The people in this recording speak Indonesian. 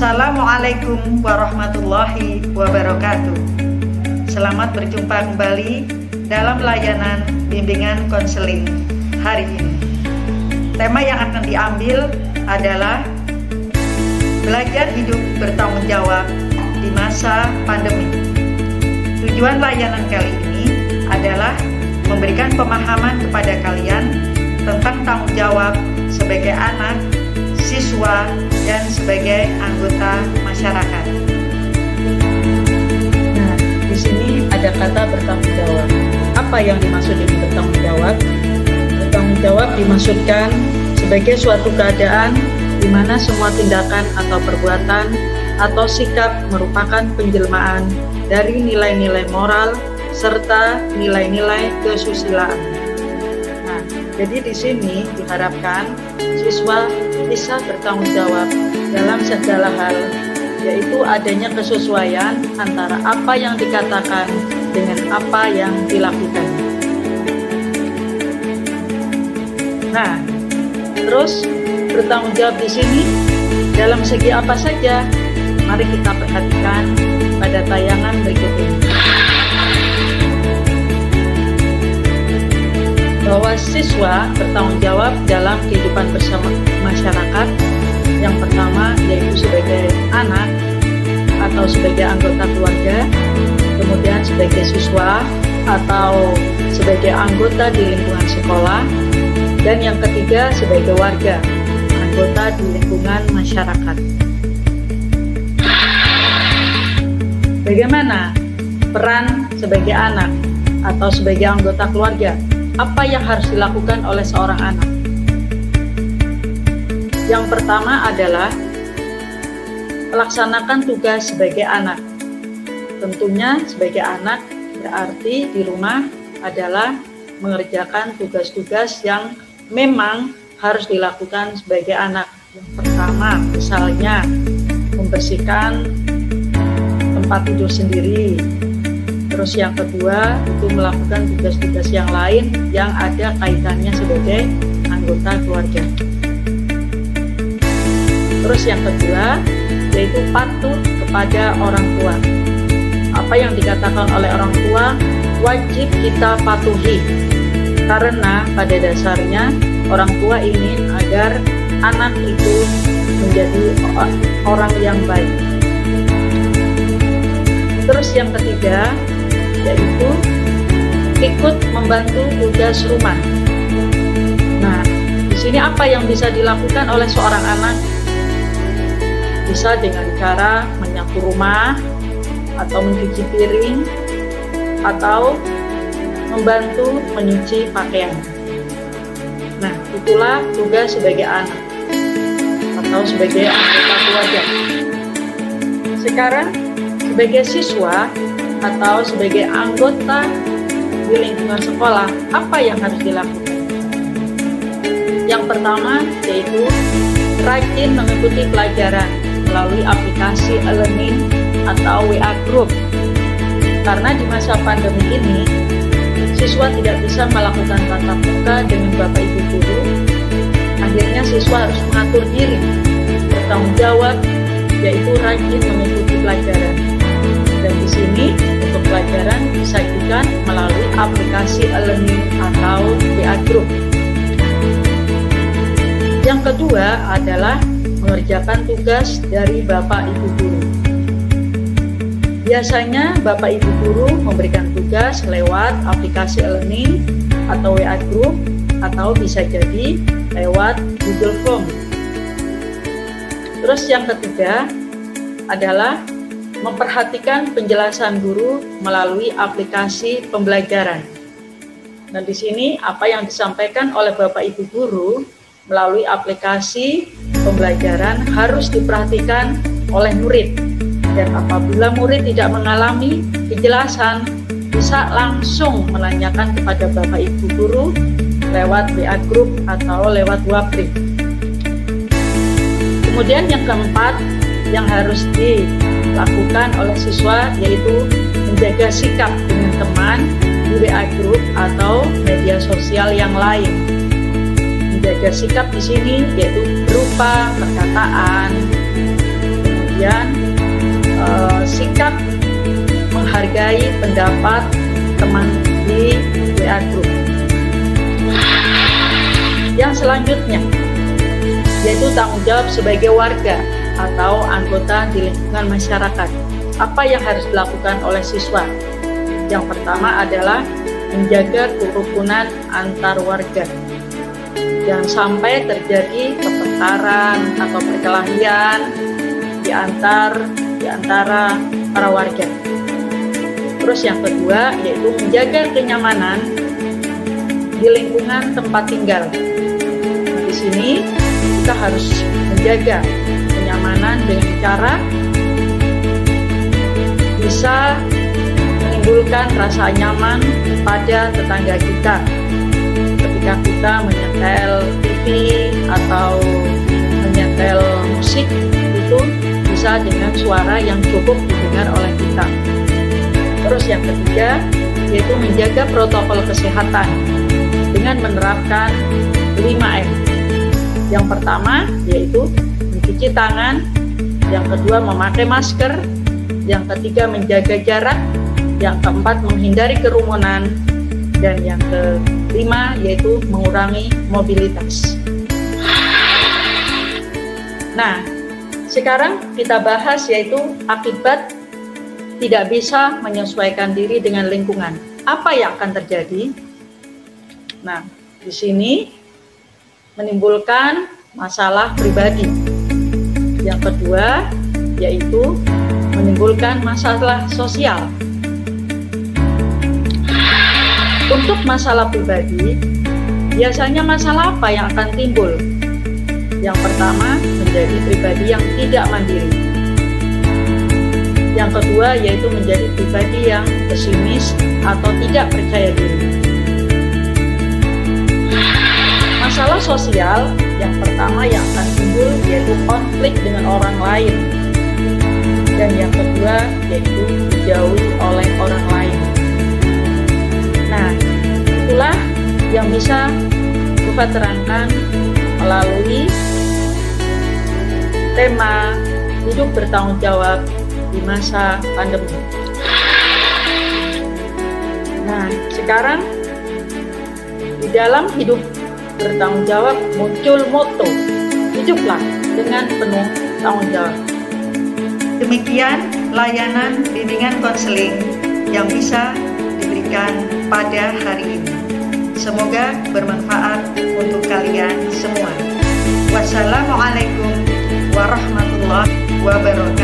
Assalamualaikum warahmatullahi wabarakatuh. Selamat berjumpa kembali dalam layanan bimbingan konseling hari ini. Tema yang akan diambil adalah belajar hidup bertanggung jawab di masa pandemi. Tujuan layanan kali ini adalah memberikan pemahaman kepada kalian tentang tanggung jawab sebagai anak, siswa, dan sebagai anggota masyarakat. Nah, di sini ada kata bertanggung jawab. Apa yang dimaksud ini bertanggung jawab? Bertanggung jawab dimaksudkan sebagai suatu keadaan di mana semua tindakan atau perbuatan atau sikap merupakan penjelmaan dari nilai-nilai moral serta nilai-nilai kesusilaan. Nah, jadi di sini diharapkan siswa bisa bertanggung jawab dalam segala hal, yaitu adanya kesesuaian antara apa yang dikatakan dengan apa yang dilakukan. Nah, terus bertanggung jawab di sini dalam segi apa saja? Mari kita perhatikan pada tayangan berikut ini. Bahwa siswa bertanggung jawab dalam kehidupan bersama masyarakat. Yang pertama yaitu sebagai anak atau sebagai anggota keluarga, kemudian sebagai siswa atau sebagai anggota di lingkungan sekolah, dan yang ketiga sebagai warga, anggota di lingkungan masyarakat. Bagaimana peran sebagai anak atau sebagai anggota keluarga? Apa yang harus dilakukan oleh seorang anak? Yang pertama adalah melaksanakan tugas sebagai anak. Tentunya sebagai anak berarti di rumah adalah mengerjakan tugas-tugas yang memang harus dilakukan sebagai anak. Yang pertama misalnya membersihkan tempat tidur sendiri. Terus yang kedua itu melakukan tugas-tugas yang lain yang ada kaitannya sebagai anggota keluarga. Terus yang kedua yaitu patuh kepada orang tua. Apa yang dikatakan oleh orang tua wajib kita patuhi, karena pada dasarnya orang tua ingin agar anak itu menjadi orang yang baik. Terus yang ketiga yaitu ikut membantu tugas rumah. Nah, di sini apa yang bisa dilakukan oleh seorang anak? Bisa dengan cara menyapu rumah, atau mencuci piring, atau membantu menyuci pakaian. Nah, itulah tugas sebagai anak atau sebagai anggota keluarga. Sekarang sebagai siswa atau sebagai anggota di lingkungan sekolah, apa yang harus dilakukan? Yang pertama yaitu rajin mengikuti pelajaran melalui aplikasi e-learning atau WA Group. Karena di masa pandemi ini siswa tidak bisa melakukan tatap muka dengan Bapak Ibu guru, akhirnya siswa harus mengatur diri, bertanggung jawab, yaitu rajin mengikuti pelajaran. Dan di sini untuk pelajaran disajikan melalui aplikasi e-learning atau WA Group. Yang kedua adalah mengerjakan tugas dari Bapak Ibu guru. Biasanya Bapak Ibu guru memberikan tugas lewat aplikasi e-learning atau WA Group, atau bisa jadi lewat Google Form. Terus yang ketiga adalah memperhatikan penjelasan guru melalui aplikasi pembelajaran. Nah, di sini apa yang disampaikan oleh Bapak Ibu guru melalui aplikasi pembelajaran harus diperhatikan oleh murid. Dan apabila murid tidak mengalami kejelasan, bisa langsung menanyakan kepada Bapak Ibu guru lewat WA Group atau lewat WhatsApp. Kemudian yang keempat yang harus dilakukan oleh siswa yaitu menjaga sikap dengan teman di WA Group atau media sosial yang lain. Menjaga sikap di sini yaitu berupa perkataan, kemudian sikap menghargai pendapat teman di WA Group. Yang selanjutnya yaitu tanggung jawab sebagai warga atau anggota di lingkungan masyarakat. Apa yang harus dilakukan oleh siswa? Yang pertama adalah menjaga kerukunan antar warga. Jangan sampai terjadi pertengkaran atau perkelahian di antara para warga. Terus yang kedua yaitu menjaga kenyamanan di lingkungan tempat tinggal. Nah, di sini kita harus menjaga kenyamanan dengan cara bisa menimbulkan rasa nyaman pada tetangga kita ketika kita menyetel TV atau menyetel musik, itu bisa dengan suara yang cukup didengar oleh kita. Terus yang ketiga yaitu menjaga protokol kesehatan dengan menerapkan 5M. Yang pertama yaitu mencuci tangan, yang kedua memakai masker, yang ketiga menjaga jarak, yang keempat menghindari kerumunan, dan yang kelima yaitu mengurangi mobilitas. Nah, sekarang kita bahas yaitu akibat tidak bisa menyesuaikan diri dengan lingkungan. Apa yang akan terjadi? Nah, di sini menimbulkan masalah pribadi. Yang kedua yaitu menimbulkan masalah sosial. Untuk masalah pribadi, biasanya masalah apa yang akan timbul? Yang pertama, menjadi pribadi yang tidak mandiri. Yang kedua yaitu menjadi pribadi yang pesimis atau tidak percaya diri. Masalah sosial yang pertama yang akan timbul yaitu konflik dengan orang lain. Dan yang kedua yaitu dijauhi oleh orang lain. Nah, itulah yang bisa Bufa terangkan melalui tema hidup bertanggung jawab di masa pandemi. Nah, sekarang di dalam hidup bertanggung jawab muncul moto, hiduplah dengan penuh tanggung jawab. Demikian layanan bimbingan konseling yang bisa diberikan pada hari ini. Semoga bermanfaat untuk kalian semua. Wassalamualaikum warahmatullahi wabarakatuh.